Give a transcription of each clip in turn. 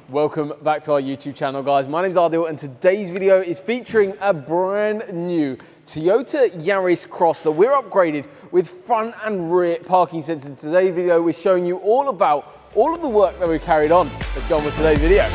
Welcome back to our YouTube channel, guys. My name's Audible, and today's video is featuring a brand new Toyota Yaris Cross that we're upgraded with front and rear parking sensors. In today's video, we're showing you all about all of the work that we've carried on. Let's go on with today's video.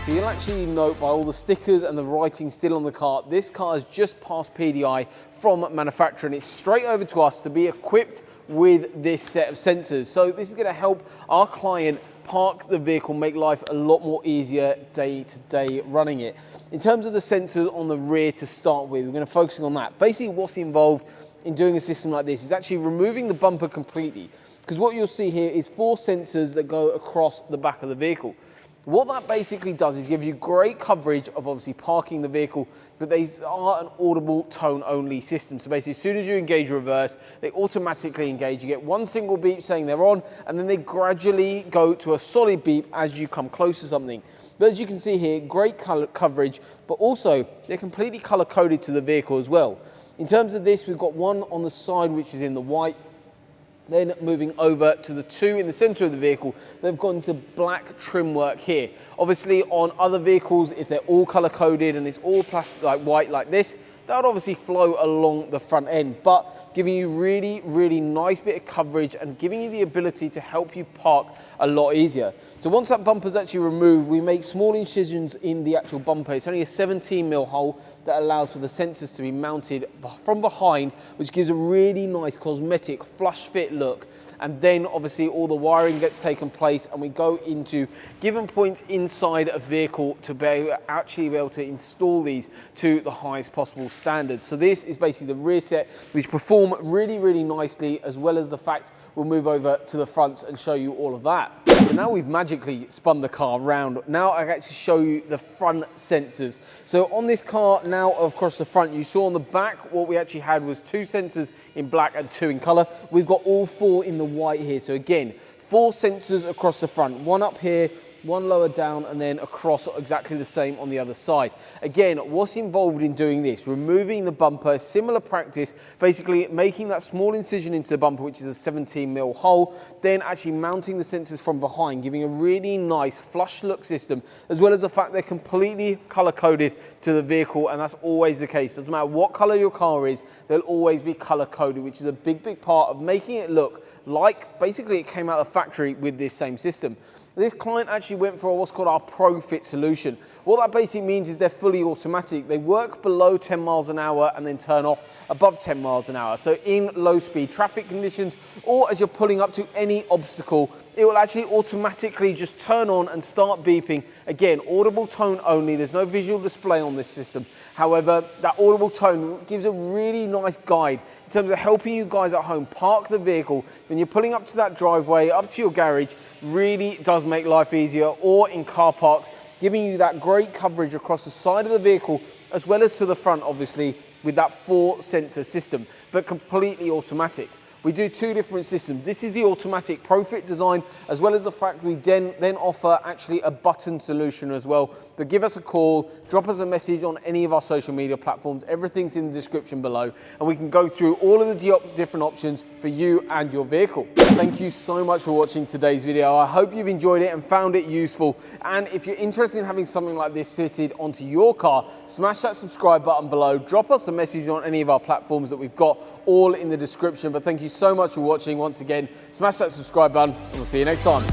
So you'll actually note by all the stickers and the writing still on the car, this car has just passed PDI from manufacturer and it's straight over to us to be equipped with this set of sensors. So this is going to help our client park the vehicle, make life a lot more easier day to day running it. In terms of the sensors on the rear to start with, we're going to focus on that. Basically what's involved in doing a system like this is actually removing the bumper completely, because what you'll see here is 4 sensors that go across the back of the vehicle. What that basically does is give you great coverage of obviously parking the vehicle, but these are an audible tone only system. So basically as soon as you engage reverse, they automatically engage. You get one single beep saying they're on, and then they gradually go to a solid beep as you come close to something. But as you can see here, great color coverage, but also they're completely color coded to the vehicle as well. In terms of this, we've got one on the side which is in the white. Then moving over to the 2 in the center of the vehicle, they've gone to black trim work here. Obviously on other vehicles, if they're all color coded and it's all plastic like white like this, that would obviously flow along the front end, but giving you really nice bit of coverage and giving you the ability to help you park a lot easier. So once that bumper's actually removed, we make small incisions in the actual bumper. It's only a 17mm hole that allows for the sensors to be mounted from behind, which gives a really nice cosmetic flush fit look. And then obviously all the wiring gets taken place and we go into given points inside a vehicle to actually be able to install these to the highest possible standards. So this is basically the rear set, which perform really nicely, as well as the fact we'll move over to the front and show you all of that. So now we've magically spun the car around. Now I can actually show you the front sensors. So on this car now across the front, you saw on the back what we actually had was 2 sensors in black and 2 in color. We've got all 4 in the white here. So again, 4 sensors across the front, 1 up here, 1 lower down, and then across exactly the same on the other side. Again, what's involved in doing this? Removing the bumper, similar practice, basically making that small incision into the bumper, which is a 17mm hole, then actually mounting the sensors from behind, giving a really nice flush look system, as well as the fact they're completely color coded to the vehicle, and that's always the case. Doesn't matter what color your car is, they'll always be color coded, which is a big part of making it look like basically it came out of the factory with this same system. This client actually went for what's called our Pro Fit solution. What that basically means is they're fully automatic. They work below 10 miles an hour and then turn off above 10 miles an hour. So in low speed traffic conditions, or as you're pulling up to any obstacle, it will actually automatically just turn on and start beeping. Again, audible tone only. There's no visual display on this system. However, that audible tone gives a really nice guide in terms of helping you guys at home park the vehicle when you're pulling up to that driveway, up to your garage. Really does make life easier, or in car parks, giving you that great coverage across the side of the vehicle as well as to the front, obviously, with that 4 sensor system, but completely automatic. We do 2 different systems. This is the automatic Pro Fit design, as well as the fact we then offer actually a button solution as well. But give us a call, drop us a message on any of our social media platforms. Everything's in the description below, and we can go through all of the different options for you and your vehicle. Thank you so much for watching today's video. I hope you've enjoyed it and found it useful. And if you're interested in having something like this fitted onto your car, smash that subscribe button below. Drop us a message on any of our platforms that we've got all in the description. But thank you so much for watching once again. Smash that subscribe button and we'll see you next time.